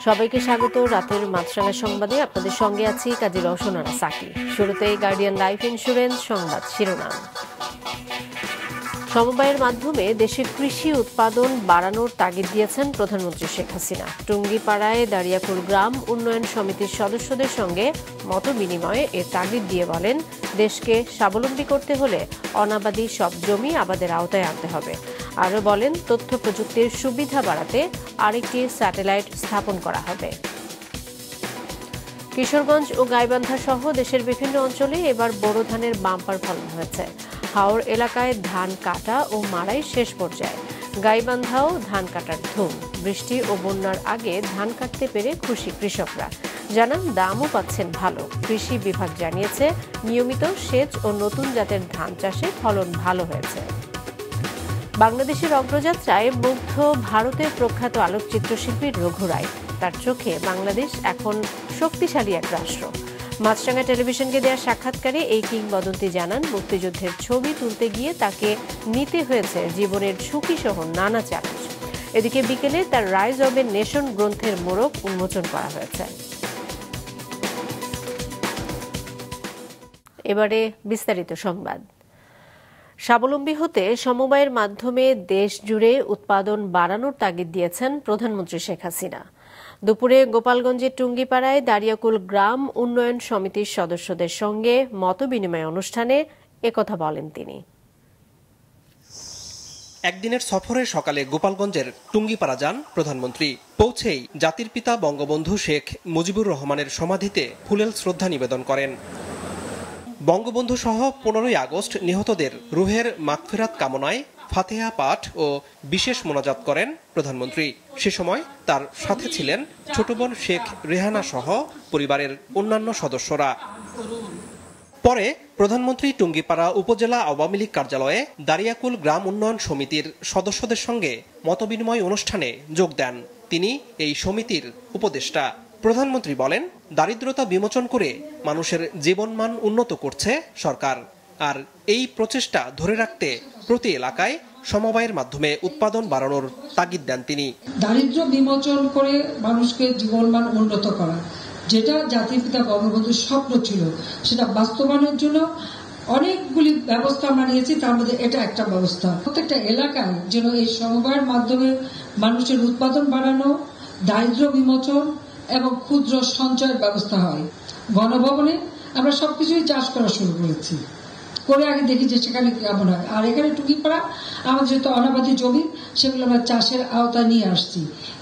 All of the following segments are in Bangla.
সবাইকে স্বাগত রাতের মাছরাঙা সংবাদে। আপনাদের সঙ্গে আছি কাজী রওশনারা সাকি। শুরুতে গার্ডিয়ান লাইফ ইন্স্যুরেন্স সংবাদ শিরোনাম। সমবায়ের মাধ্যমে দেশে কৃষি উৎপাদন বাড়ানোর তাগিদ দিয়েছেন প্রধানমন্ত্রী শেখ হাসিনা। টুঙ্গিপাড়ায় দারিয়াকুল গ্রাম উন্নয়ন সমিতির সদস্যদের সঙ্গে মত বিনিময়ে এ তাগিদ দিয়ে বলেন, দেশকে স্বাবলম্বী করতে হলে অনাবাদি সব জমি আবাদের আওতায় আনতে হবে। আরও বলেন, তথ্য প্রযুক্তির সুবিধা বাড়াতে আরেকটি স্যাটেলাইট স্থাপন করা হবে। কিশোরগঞ্জ ও গাইবান্ধা সহ দেশের বিভিন্ন অঞ্চলে এবার বোরো ধানের বাম্পার ফলন হয়েছে। হাওর এলাকায় ধান কাটা ও মাড়াই শেষ পর্যায়ে। গাইবান্ধাও ধান কাটার ধুম। বৃষ্টি ও বন্যার আগে ধান কাটতে পেরে খুশি কৃষকরা। জানান, দামও পাচ্ছেন ভালো। কৃষি বিভাগ জানিয়েছে, নিয়মিত সেচ ও নতুন জাতের ধান চাষে ফলন ভালো হয়েছে। বাংলাদেশের অগ্রযাত্রায় মুগ্ধ ভারতের প্রখ্যাত আলোকচিত্রশিল্পী রঘু রায়। তার চোখে বাংলাদেশ এখন শক্তিশালী এক রাষ্ট্র। মাছরাঙা টেলিভিশনকে দেওয়া সাক্ষাৎকারে এই কিংবদন্তি জানান, মুক্তিযুদ্ধের ছবি তুলতে গিয়ে তাকে নিতে হয়েছে জীবনের ঝুঁকি সহ নানা চ্যালেঞ্জ। এদিকে বিকেলে তার রাইজ অব এ নেশন গ্রন্থের মোড়ক উন্মোচন করা হয়েছে। এবারে বিস্তারিত সংবাদ। স্বাবলম্বী হতে সমবায়ের মাধ্যমে দেশ জুড়ে উৎপাদন বাড়ানোর তাগিদ দিয়েছেন প্রধানমন্ত্রী শেখ হাসিনা। দুপুরে গোপালগঞ্জের টুঙ্গিপাড়ায় দারিয়াকুল গ্রাম উন্নয়ন সমিতির সদস্যদের সঙ্গে মতবিনিময় অনুষ্ঠানে একথা বলেন তিনি। একদিনের সফরে সকালে গোপালগঞ্জের টুঙ্গিপাড়া যান প্রধানমন্ত্রী। পৌঁছেই জাতির পিতা বঙ্গবন্ধু শেখ মুজিবুর রহমানের সমাধিতে ফুলেল শ্রদ্ধা নিবেদন করেন। বঙ্গবন্ধু সহ 15ই আগস্ট নিহতদের রুহের মাগফিরাত কামনায় ফাতিহা পাঠ ও বিশেষ মোনাজাত করেন প্রধানমন্ত্রী। সে সময় তার সাথে ছিলেন ছোট বোন শেখ রেহানা সহ পরিবারের অন্যান্য সদস্যরা। পরে প্রধানমন্ত্রী টুঙ্গিপাড়া উপজেলা আওয়ামী লীগ কার্যালয়ে দারিয়াকুল গ্রাম উন্নয়ন সমিতির সদস্যদের সঙ্গে মতবিনিময় অনুষ্ঠানে যোগ দেন। তিনি এই সমিতির উপদেষ্টা। প্রধানমন্ত্রী বলেন, দারিদ্রতা বিমোচন করে মানুষের জীবনমান উন্নত করছে সরকার। আর এই প্রচেষ্টা ধরে রাখতে প্রতি এলাকায় সমবায়ের মাধ্যমে উৎপাদন বাড়ানোর তাগিদ দেন তিনি। দারিদ্র বিমোচন করে মানুষকে জীবনমান উন্নত করা, যেটা জাতির পিতা বঙ্গবন্ধুর স্বপ্ন ছিল, সেটা বাস্তবায়নের জন্য অনেকগুলি ব্যবস্থা আমরা নিয়েছি। তার মধ্যে এটা একটা ব্যবস্থা। প্রত্যেকটা এলাকায় যেন এই সমবায়ের মাধ্যমে মানুষের উৎপাদন বাড়ানো, দারিদ্র বিমোচন এবং ক্ষুদ্র সঞ্চয়ের ব্যবস্থা হয়। গণভবনে আমরা সবকিছুই চাষ করা শুরু করেছি, করে আগে দেখি যে সেখানে কেমন হয়। আর এখানে টুঙ্গিপাড়া আমাদের যেহেতু অনাবাদি জমি, সেগুলো আমরা চাষের আওতায় নিয়ে আসছি।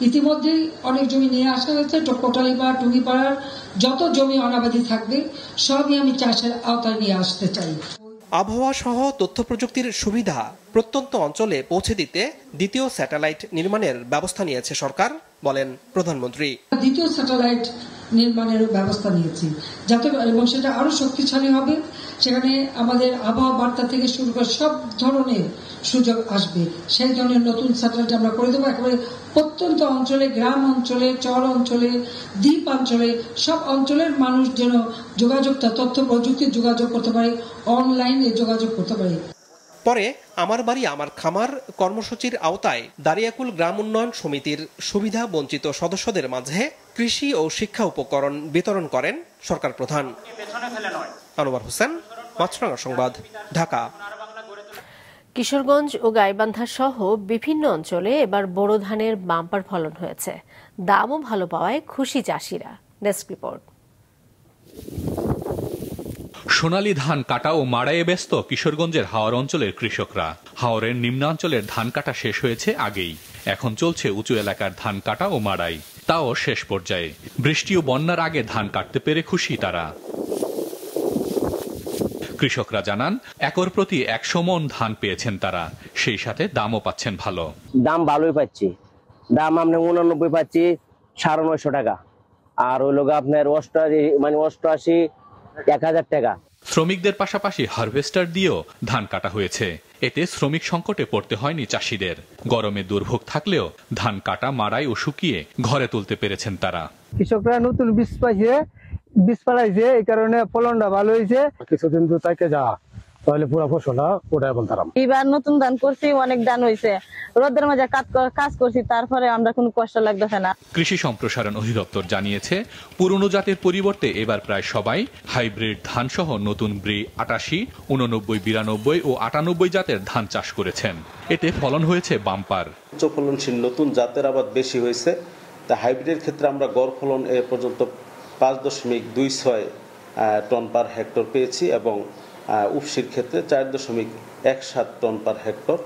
ইতিমধ্যেই অনেক জমি নিয়ে আসা হয়েছে। কোটালীপাড়া টুঙ্গিপাড়ার যত জমি অনাবাদি থাকবে সবই আমি চাষের আওতায় নিয়ে আসতে চাই। আবহাওয়া সহ তথ্য প্রযুক্তির সুবিধা প্রত্যন্ত অঞ্চলে পৌঁছে দিতে দ্বিতীয় স্যাটেলাইট নির্মাণের ব্যবস্থা নিয়েছে সরকার, বলেন প্রধানমন্ত্রী। দ্বিতীয় স্যাটেলাইট নির্মাণের ব্যবস্থা নিয়েছি যাতে, এবং সেটা আরো শক্তিশালী হবে। সেখানে আমাদের আবহাওয়া বার্তা থেকে শুরু করে সব ধরনের সুযোগ আসবে। সেই ধরনের নতুন স্যাটেলাইট আমরা করে দেবো। একেবারে প্রত্যন্ত অঞ্চলে, গ্রাম অঞ্চলে, চর অঞ্চলে, দ্বীপ অঞ্চলে, সব অঞ্চলের মানুষ যেন যোগাযোগটা তথ্য প্রযুক্তির যোগাযোগ করতে পারে, অনলাইনে যোগাযোগ করতে পারে। পরে আমার বাড়ি আমার খামার কর্মসূচির আওতায় দারিয়াকুল গ্রাম উন্নয়ন সমিতির সুবিধা বঞ্চিত সদস্যদের মাঝে কৃষি ও শিক্ষা উপকরণ বিতরণ করেন সরকার প্রধান। আনোয়ার হোসেন, মাছরাঙা সংবাদ, ঢাকা। কিশোরগঞ্জ ও গাইবান্ধা সহ বিভিন্ন অঞ্চলে এবার বোরো ধানের বাম্পার ফলন হয়েছে। দামও ভালো পাওয়ায় খুশি চাষিরা। Desk report. সোনালী ধান কাটা ও মাড়াইয়ে ব্যস্ত কিশোরগঞ্জের হাওর অঞ্চলের কৃষকরা। হাওরের নিম্নাঞ্চলের ধান কাটা শেষ হয়েছে আগেই। এখন চলছে উঁচু এলাকার ধান কাটা ও মাড়াই, তাও শেষ পর্যায়ে। বৃষ্টি ও বন্যার আগে ধান কাটতে পেরে খুশি তারা। কৃষকরা জানান, একর প্রতি 100 মণ ধান পেয়েছেন তারা, সেই সাথে দামও পাচ্ছেন ভালো। দাম ভালোই পাচ্ছি। দাম আমরা 89 পাচ্ছি 950 টাকা, আর ওই লোক আপনার 88 1000 টাকা। শ্রমিকদের পাশাপাশি হারভেস্টার দিয়েও ধান কাটা হয়েছে। এতে শ্রমিক সংকটে পড়তে হয়নি চাষিদের। গরমে দুর্ভোগ থাকলেও ধান কাটা, মাড়াই ও শুকিয়ে ঘরে তুলতে পেরেছেন তারা। কৃষকরা নতুন বীজ পাইছে, বীজ পালাইছে, এই কারণে ফলনটা ভালো হয়েছে। কিছুদিন তো তাকে যা তাহলে পুরো ফসলটা ওটাই বলতাম। এবার নতুন ধান করছি, অনেক ধান হয়েছে, রোদের মাঝে কাজ করছি, তারপরে আমরা কোনো কষ্ট লাগতেছে না। কৃষি সম্প্রসারণ অধিদপ্তর জানিয়েছে, পুরনো জাতের পরিবর্তে এবার প্রায় সবাই হাইব্রিড ধান সহ নতুন ব্রি 88, 89, 92 ও 98 জাতের ধান চাষ করেছেন। এতে ফলন হয়েছে বাম্পার। উচ্চ ফলনশীল নতুন জাতের আবাদ বেশি হয়েছে। তা হাইব্রিডের ক্ষেত্রে আমরা গড় ফলন এ পর্যন্ত 5.26 টন পার হেক্টর পেয়েছি এবং উপসির ক্ষেত্রে 4.17 টন পার হেক্টর।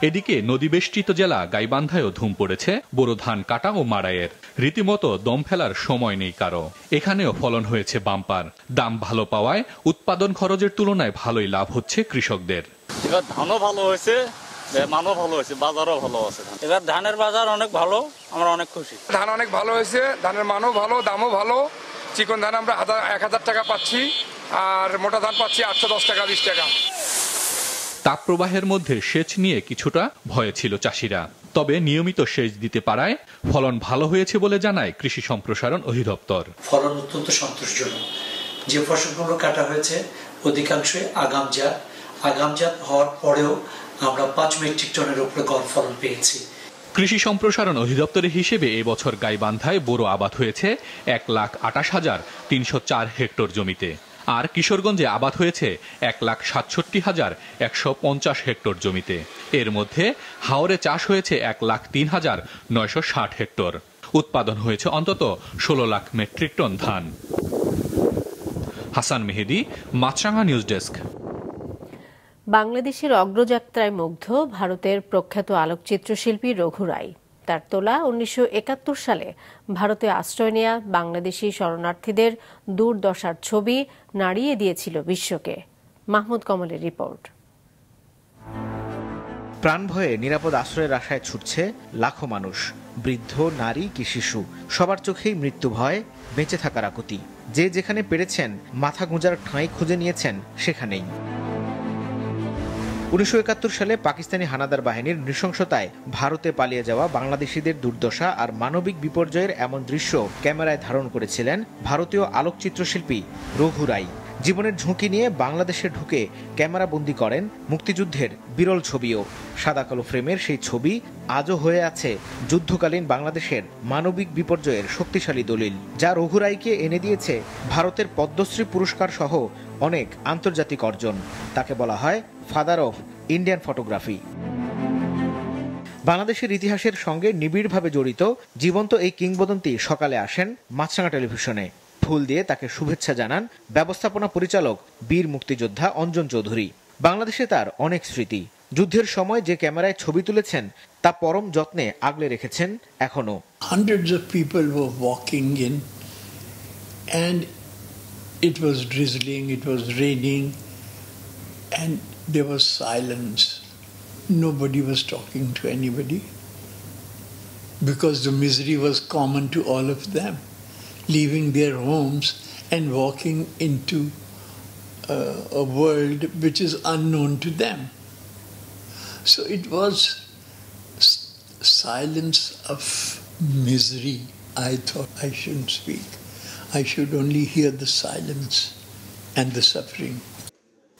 এদিকে নদীবেষ্টিত জেলা গাইবান্ধায়ও ধুম পড়েছে বোরো ধান কাটা ও মাড়াইয়ের। রীতিমতো দম ফেলার সময় নেই কারো। এখানেও ফলন হয়েছে বাম্পার। দাম ভালো পাওয়ায় উৎপাদন খরচের তুলনায় ভালোই লাভ হচ্ছে কৃষকদের। এবার ধানও ভালো হয়েছে, মানও ভালো হয়েছে, বাজারও ভালো আছে। এবার ধানের বাজার অনেক ভালো, আমরা অনেক খুশি। ধান অনেক ভালো হয়েছে, ধানের মানও ভালো, দামও ভালো। চিকন ধান আমরা 1000 টাকা পাচ্ছি, আর মোটা ধান পাচ্ছি 810 টাকা, 20 টাকা। তাপপ্রবাহের মধ্যে সেচ নিয়ে কিছুটা ভয়ে ছিল চাষিরা। তবে নিয়মিত সেচ দিতে পারায় ফলন ভালো হয়েছে বলে জানায় কৃষি সম্প্রসারণ অধিদপ্তর। ফলন অত্যন্ত সন্তোষজনক। যে ফসলগুলো কাটা হয়েছে অধিকাংশই আগামজাত হওয়ার পরেও আমরা 5 মেট্রিক টনের উপরে গড় ফলন পেয়েছি। কৃষি সম্প্রসারণ অধিদপ্তরের হিসেবে এবছর গাইবান্ধায় বোরো আবাদ হয়েছে 1,28,304 হেক্টর জমিতে। আর কিশোরগঞ্জে আবাদ হয়েছে 1,67,150 হেক্টর জমিতে। এর মধ্যে হাওরে চাষ হয়েছে 1,03,960 হেক্টর। উৎপাদন হয়েছে অন্তত 16 লাখ মেট্রিক টন ধান। হাসান মেহেদি, মাছরাঙা নিউজ ডেস্ক। বাংলাদেশের অগ্রযাত্রায় মুগ্ধ ভারতের প্রখ্যাত আলোকচিত্রশিল্পী রঘু রাই। তার তোলা 1971 সালে ভারতে আশ্রয় নেয়া বাংলাদেশি শরণার্থীদের দুর্দশার ছবি নাড়িয়ে দিয়েছিল বিশ্বকে। মাহমুদ কমলের রিপোর্ট। প্রাণ ভয়ে নিরাপদ আশ্রয়ের আশায় ছুটছে লাখো মানুষ, বৃদ্ধ, নারী কি শিশু, সবার চোখেই মৃত্যু ভয়, বেঁচে থাকার আকুতি। যে যেখানে পেরেছেন মাথা গুঁজার ঠাঁই খুঁজে নিয়েছেন সেখানেই। 1971 সালে পাকিস্তানি হানাদার বাহিনীর নৃশংসতায় ভারতে পালিয়ে যাওয়া বাংলাদেশিদের দুর্দশা আর মানবিক বিপর্যয়ের এমন দৃশ্য ক্যামেরায় ধারণ করেছিলেন ভারতীয় আলোকচিত্রশিল্পী রঘু রাই। জীবনের ঝুঁকি নিয়ে বাংলাদেশে ঢুকে ক্যামেরাবন্দি করেন মুক্তিযুদ্ধের বিরল ছবিও। সাদা কালো ফ্রেমের সেই ছবি আজও হয়ে আছে যুদ্ধকালীন বাংলাদেশের মানবিক বিপর্যয়ের শক্তিশালী দলিল, যা রঘু রাইকে এনে দিয়েছে ভারতের পদ্মশ্রী পুরস্কার সহ অনেক আন্তর্জাতিক অর্জন। তাকে বলা হয় ফাদার অফ ইন্ডিয়ান ফটোগ্রাফি। বাংলাদেশের ইতিহাসের সঙ্গে নিবিড়ভাবে জড়িত জীবন্ত এই কিংবদন্তি সকালে আসেন মাছরাঙা টেলিভিশনে। ফুল দিয়ে তাকে শুভেচ্ছা জানান ব্যবস্থাপনা পরিচালক বীর মুক্তিযোদ্ধা অঞ্জন চৌধুরী। বাংলাদেশে তার অনেক স্মৃতি। যুদ্ধের সময় যে ক্যামেরায় ছবি তুলেছেন তা পরম যত্নে আগলে রেখেছেন এখনো। Hundreds of people were walking in and it was drizzling, it was raining and there was silence. Nobody was talking to anybody because the misery was common to all of them, leaving their homes and walking into a world which is unknown to them. So it was silence of misery. I thought I shouldn't speak. I should only hear the silence and the suffering.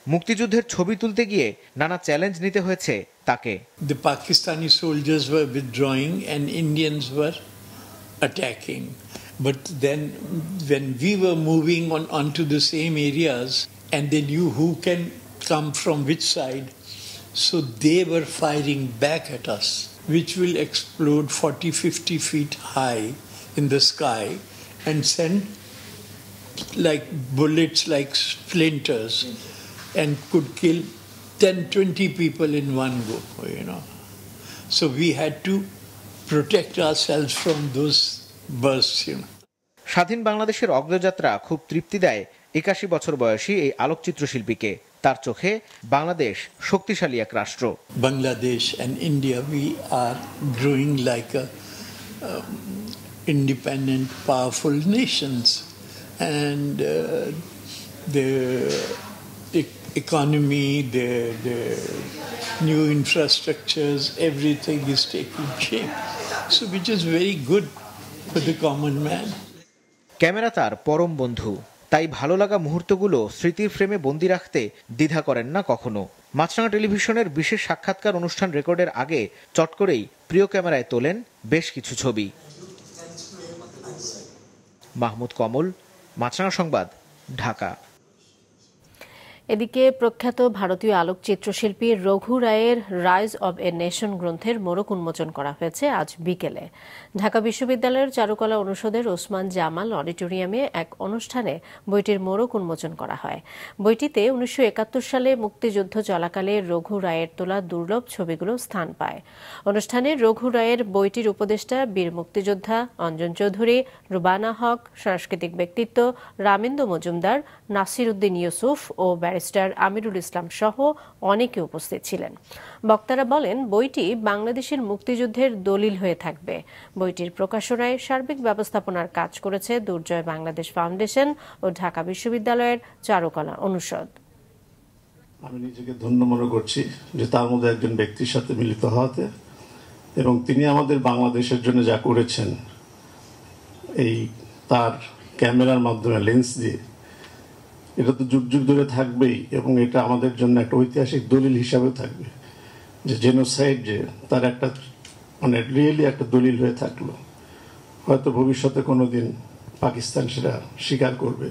মুক্তিযুদ্ধের ছবি তুলতে গিয়ে নানা চ্যালেঞ্জ নিতে হয়েছে তাকে। The Pakistani soldiers were withdrawing and Indians were attacking. But then when we were moving onto the same areas and they knew who can come from which side, so they were firing back at us, which will explode 40-50 feet high in the sky and send like bullets, like splinters, and could kill 10-20 people in one go, you know. So we had to protect ourselves from those bursts, you know. স্বাধীন বাংলাদেশের অগ্রযাত্রা খুব তৃপ্তি দেয় 81 বছর বয়সী এই আলোকচিত্র শিল্পীকে। তার চোখে বাংলাদেশ শক্তিশালী এক রাষ্ট্র। Bangladesh and India, we are growing like a independent, powerful nations, and economy, the new infrastructures, everything is taking shape. So which is very good for the common man. Camera তার পরম বন্ধু, তাই ভালো লাগা মুহূর্তগুলো স্মৃতির ফ্রেমে বন্দি রাখতে দ্বিধা করেন না কখনো। মাছরাঙা টেলিভিশনের বিশেষ সাক্ষাৎকার অনুষ্ঠান রেকর্ডের আগে চট করেই প্রিয় ক্যামেরায় তোলেন বেশ কিছু ছবি। মাহমুদ কমল, মাছরাঙা সংবাদ, ঢাকা। এদিকে প্রখ্যাত ভারতীয় আলোকচিত্রশিল্পী রঘু রায়ের রাইজ অব এ নেশন গ্রন্থের মোড়ক উন্মোচন করা হয়েছে আজ বিকেলে। ঢাকা বিশ্ববিদ্যালয়ের চারুকলা অনুষদের ওসমান জামাল অডিটোরিয়ামে এক অনুষ্ঠানে বইটির মোড়ক উন্মোচন করা হয়। বইটিতে 1971 সালে মুক্তিযুদ্ধ চলাকালে রঘু রায়ের তোলা দুর্লভ ছবিগুলো স্থান পায়। অনুষ্ঠানে রঘু রায়ের বইটির উপদেষ্টা বীর মুক্তিযোদ্ধা অঞ্জন চৌধুরী, রুবানা হক, সাংস্কৃতিক ব্যক্তিত্ব রামেন্দু মজুমদার, নাসির উদ্দিন ইউসুফ ও ব্যারিস্টার আমিরুল ইসলাম সহ অনেকে উপস্থিত ছিলেন। বক্তারা বলেন, বইটি বাংলাদেশের মুক্তিযুদ্ধের দলিল হয়ে থাকবে। বইটির প্রকাশনায় সার্বিক ব্যবস্থাপনার কাজ করেছে দুর্জয় বাংলাদেশ ফাউন্ডেশন ও ঢাকা বিশ্ববিদ্যালয়ের চারুকলা অনুষদ। আমি নিজেকে ধন্য মনে করছি যে তার মধ্যে একজন ব্যক্তির সাথে মিলিত হওয়াতে, এবং তিনি আমাদের বাংলাদেশের জন্য যা করেছেন এই তার ক্যামেরার মাধ্যমে, লেন্স দিয়ে, এটা তো যুগ যুগ ধরে থাকবেই, এবং এটা আমাদের জন্য একটা ঐতিহাসিক দলিল হিসাবেও থাকবে যে জেনোসাইড যে তার একটা মানে রিয়েলি একটা দলিল হয়ে থাকলো। হয়তো ভবিষ্যতে কোনোদিন পাকিস্তান সেটা স্বীকার করবে।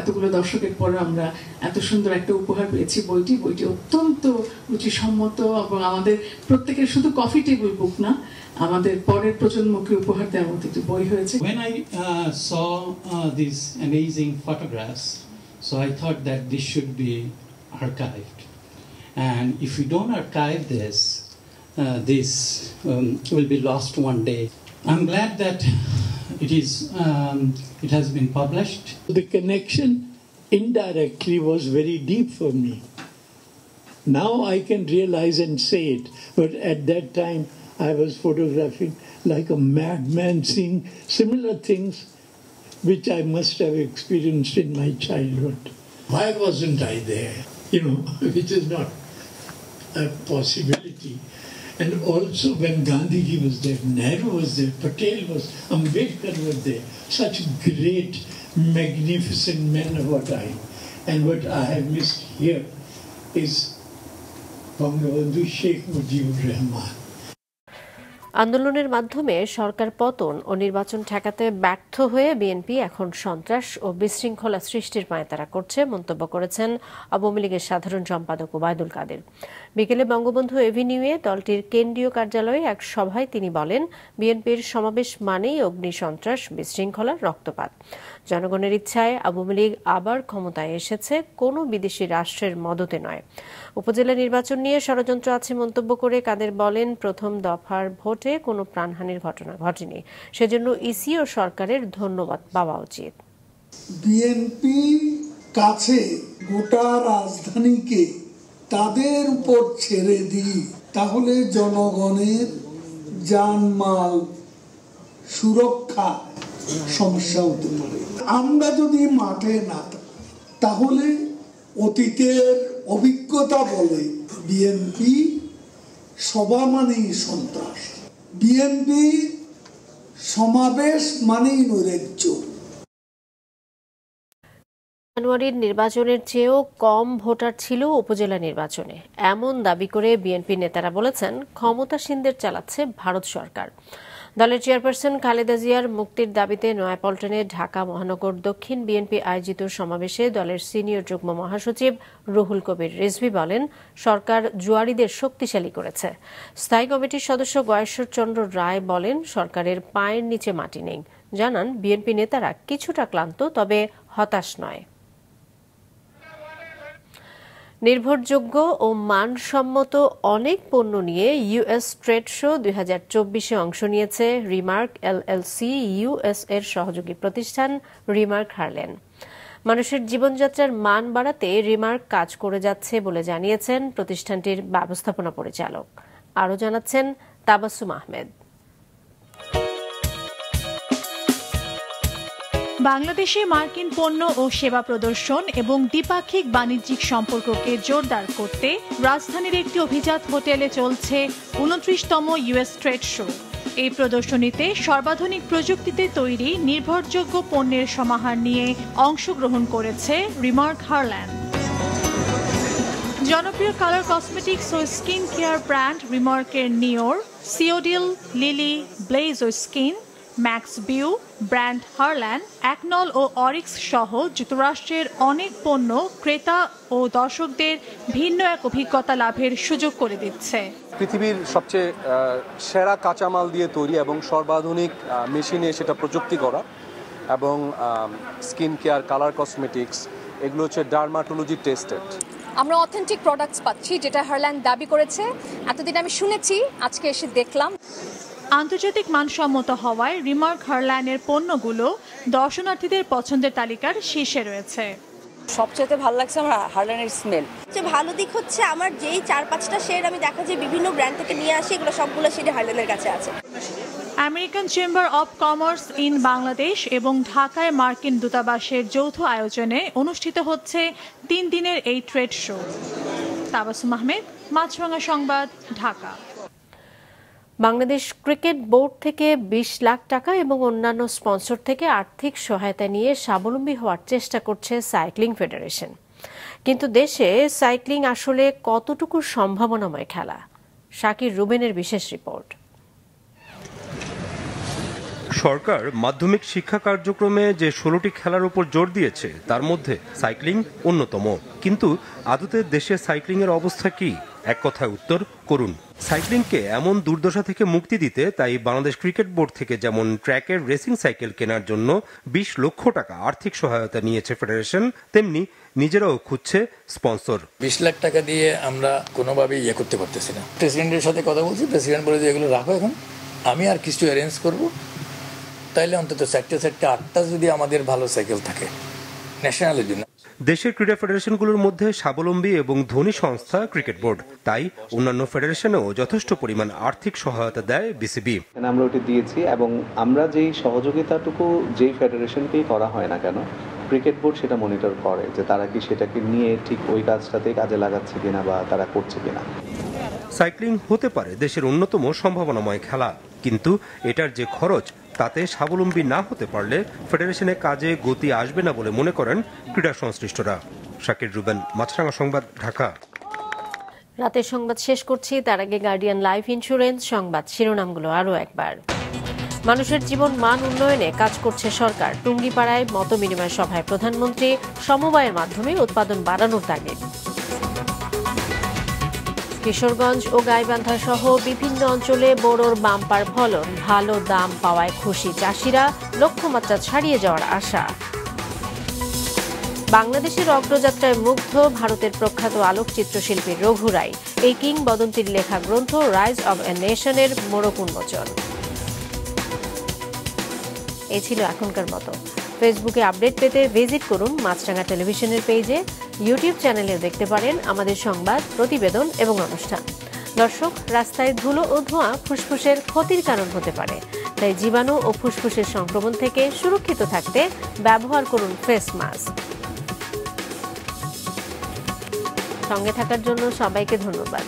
এতগুলো দর্শকের পর আমরা এত সুন্দর একটা উপহার পেয়েছি। বইটি অত্যন্ত রুচিসম্মত এবং আমাদের প্রত্যেকের শুধু কফি টেবিল বুক না, আমাদের পরের প্রজন্মকে উপহার দেওয়ার মতো একটি বই হয়েছে। When I saw these amazing photographs, so I thought that this should be archived, and if we don't archive this, this will be lost one day. I'm glad that it has been published. The connection indirectly was very deep for me. Now I can realize and say it, but at that time I was photographing like a madman, seeing similar things which I must have experienced in my childhood. Why wasn't I there? Which is not a possibility. And also when Gandhiji was there, Nehru was there, Patel was, Ambedkar was there, such great, magnificent men of our time. And what I have missed here is Bangabandhu Sheikh Mujibur Rahman. আন্দোলনের মাধ্যমে সরকার পতন ও নির্বাচন ঠেকাতে ব্যর্থ হয়ে বিএনপি এখন সন্ত্রাস ও বিশৃঙ্খলা সৃষ্টির পায়তারা করছে মন্তব্য করেছেন আওয়ামী লীগের সাধারণ সম্পাদক ওবায়দুল কাদের। বিকেলে বঙ্গবন্ধু এভিনিউয়ে দলটির কেন্দ্রীয় কার্যালয়ে এক সভায় তিনি বলেন, বিএনপির সমাবেশ মানেই অগ্নি সন্ত্রাস, বিশৃঙ্খলা, রক্তপাত। জনগণের ইচ্ছায় আওয়ামী লীগ আবার ক্ষমতায় এসেছে, কোনো বিদেশি রাষ্ট্রের মদতে নয়। উপজেলা নির্বাচন নিয়ে ষড়যন্ত্র আছে মন্তব্য করে কাদের বলেন, প্রথম দফার ভোটে কোনো প্রাণহানির ঘটনা ঘটেনি, সেজন্য ইসি ও সরকারের ধন্যবাদ পাওয়া উচিত। বিএনপি কাছে গোটা রাজধানীকে তাদের উপর ছেড়ে দিই, তাহলে জনগণের জানমাল সুরক্ষা সমস্যা হতে পারে। আমরা যদি মাঠে না থাকি, তাহলে অতীতের অভিজ্ঞতা বলে বিএনপি সভা মানেই সন্ত্রাস, বিএনপি সমাবেশ মানেই নৈরাজ্য। জানুয়ারির নির্বাচনের চেয়েও কম ভোটার ছিল উপজেলা নির্বাচনে, এমন দাবি করে বিএনপি নেতারা বলেছেন, ক্ষমতাসীনদের চালাচ্ছে ভারত সরকার। দলের চেয়ারপারসন খালেদা জিয়ার মুক্তির দাবিতে নয়াপল্টনে ঢাকা মহানগর দক্ষিণ বিএনপি আয়োজিত সমাবেশে দলের সিনিয়র যুগ্ম মহাসচিব রুহুল কবির রিজভী বলেন, সরকার জুয়ারিদের শক্তিশালী করেছে। স্থায়ী কমিটির সদস্য গয়েশ্বর চন্দ্র রায় বলেন, সরকারের পায়ের নিচে মাটি নেই। জানান, বিএনপি নেতারা কিছুটা ক্লান্ত, তবে হতাশ নয়। নির্ভরযোগ্য ও মানসম্মত অনেক পণ্য নিয়ে ইউএস ট্রেড শো 2024-এ অংশ নিয়েছে রিমার্ক এলএলসি, ইউএস এর সহযোগী প্রতিষ্ঠান রিমার্ক হারলেন। মানুষের জীবনযাত্রার মান বাড়াতে রিমার্ক কাজ করে যাচ্ছে বলে জানিয়েছেন প্রতিষ্ঠানটির ব্যবস্থাপনা পরিচালক। আরও জানাচ্ছেন তাবাসসুম আহমেদ। বাংলাদেশে মার্কিন পণ্য ও সেবা প্রদর্শন এবং দ্বিপাক্ষিক বাণিজ্যিক সম্পর্ককে জোরদার করতে রাজধানীর একটি অভিজাত হোটেলে চলছে 29তম ইউএস ট্রেড শো। এই প্রদর্শনীতে সর্বাধুনিক প্রযুক্তিতে তৈরি নির্ভরযোগ্য পণ্যের সমাহার নিয়ে অংশগ্রহণ করেছে রিমার্ক হারল্যান্ড। জনপ্রিয় কালার কসমেটিক্স ও স্কিন কেয়ার ব্র্যান্ড রিমার্কের নিওর, সিওডিল, লিলি, ব্লেজ ও স্কিন, ম্যাক্স বিউ, ব্র্যান্ড হারল্যান্ড, অ্যাকনল ও অরিক্স সহ যুক্তরাষ্ট্রের অনেক পণ্য ক্রেতা ও দর্শকদের ভিন্ন এক অভিজ্ঞতা লাভের সুযোগ করে দিচ্ছে। পৃথিবীর সবচেয়ে সেরা কাঁচামাল দিয়ে তৈরি এবং সর্বাধুনিক মেশিনে সেটা প্রযুক্তি করা, এবং স্কিন কেয়ার, কালার কসমেটিক্স, এগুলো হচ্ছে ডার্মাটোলজি টেস্টেড। আমরা অথেন্টিক প্রোডাক্টস পাচ্ছি, যেটা হারল্যান্ড দাবি করেছে। এতদিন আমি শুনেছি, আজকে এসে দেখলাম। আন্তর্জাতিক মানসম্মত হওয়ায় রিমার্ক হারল্যান্ডের পণ্যগুলো দর্শনার্থীদের পছন্দের তালিকার শীর্ষে রয়েছে। সবচেয়ে ভালো লাগছে আমার হারল্যান্ডের স্মেল। যে ভালো দিক হচ্ছে আমার যেই 4-5টা শেড আমি দেখা যায় বিভিন্ন ব্র্যান্ড থেকে নিয়ে আসি, এগুলো সবগুলো শেডে হারল্যান্ডের কাছে আছে। American chamber of commerce in Bangladesh এবং ঢাকায় মার্কিন দূতাবাসের যৌথ আয়োজনে অনুষ্ঠিত হচ্ছে 3 দিনের এই ট্রেড শো। তাবাসসুম আহমেদ, মাছরাঙা সংবাদ, ঢাকা। বাংলাদেশ ক্রিকেট বোর্ড থেকে 20 লাখ টাকা এবং অন্যান্য স্পন্সর থেকে আর্থিক সহায়তা নিয়ে স্বাবলম্বী হওয়ার চেষ্টা করছে সাইক্লিং ফেডারেশন। কিন্তু দেশে সাইক্লিং আসলে কতটুকু সম্ভাবনাময় খেলা? শাকির রুবেনের বিশেষ রিপোর্ট। সরকার মাধ্যমিক শিক্ষা কার্যক্রমে যে 16টি খেলার উপর জোর দিয়েছে তার মধ্যে সাইক্লিং অন্যতম। কিন্তু আদতে দেশে সাইক্লিংয়ের অবস্থা কি? এক কথায় উত্তর করুন। সাইক্লিংকে এমন দুর্দশা থেকে মুক্তি দিতে তাই বাংলাদেশ ক্রিকেট বোর্ড থেকে যেমন ট্র্যাকের রেসিং সাইকেল কেনার জন্য 20 লক্ষ টাকা আর্থিক সহায়তা নিয়েছে ফেডারেশন, তেমনি নিজেরাও খুঁজছে স্পন্সর। 20 লাখ টাকা দিয়ে আমরা কোনোভাবেই ইয়ে করতে পারতেছি না। প্রেসিডেন্টের সাথে কথা বলছি, প্রেসিডেন্ট বলে যে এগুলো রাখো, এখন আমি আর কিছু অ্যারেঞ্জ করব, তাইলে অন্তত 4-8টা যদি আমাদের ভালো সাইকেল থাকে ন্যাশনালের জন্য। দেশের ক্রীড়া ফেডারেশনগুলোর মধ্যে স্বাবলম্বী এবং ধনী সংস্থা ক্রিকেট বোর্ড, তাই অন্যান্য ফেডারেশনেও যথেষ্ট পরিমাণ আর্থিক সহায়তা দেয় বিসিবি। আমরা ওটি দিয়েছি এবং আমরা যেই সহযোগিতাটুকু যেই ফেডারেশনকেই করা হয় না কেন, ক্রিকেট বোর্ড সেটা মনিটর করে যে তারা কি সেটাকে নিয়ে ঠিক ওই কাজটাতেই কাজে লাগাচ্ছে কিনা বা তারা করছে কিনা। সাইক্লিং হতে পারে দেশের অন্যতম সম্ভাবনাময় খেলা, কিন্তু এটার যে খরচ তাতে স্বাবলম্বী না হতে পারলে ফেডারেশনের কাজে গতি আসবে না বলে মনে করেন ক্রীড়া সংশ্লিষ্টরা। শাকির রুবেন, মাছরাঙা সংবাদ, ঢাকা। রাতের সংবাদ শেষ করছি, তার আগে গার্ডিয়ান লাইফ ইন্স্যুরেন্স সংবাদ শিরোনামগুলো আরও একবার। মানুষের জীবন মান উন্নয়নে কাজ করছে সরকার। টুঙ্গিপাড়ায় মত বিনিময় সভায় প্রধানমন্ত্রী সমবায়ের মাধ্যমে উৎপাদন বাড়ানোর তাগিদ। কিশোরগঞ্জ ও গাইবান্ধা সহ বিভিন্ন অঞ্চলে বোরোর বাম্পার ফলন, ভালো দাম পাওয়ায় খুশি চাষিরা, লক্ষ্যমাত্রা ছাড়িয়ে যাওয়ার আশা। বাংলাদেশের অগ্রযাত্রায় মুগ্ধ ভারতের প্রখ্যাত আলোকচিত্রশিল্পী রঘু রাই। এই কিংবদন্তির লেখা গ্রন্থ রাইজ অব এ নেশনের মোড়ক উন্মোচন। এই ছিল এখনকার মতো। ফেসবুকে আপডেট পেতে ভিজিট করুন মাছরাঙা টেলিভিশনের পেজে। ইউটিউব চ্যানেলে দেখতে পারেন আমাদের সংবাদ, প্রতিবেদন এবং অনুষ্ঠান। দর্শক, রাস্তায় ধুলো ও ধোঁয়া ফুসফুসের ক্ষতির কারণ হতে পারে, তাই জীবাণু ও ফুসফুসের সংক্রমণ থেকে সুরক্ষিত থাকতে ব্যবহার করুন ফেস মাস্ক। সঙ্গে থাকার জন্য সবাইকে ধন্যবাদ।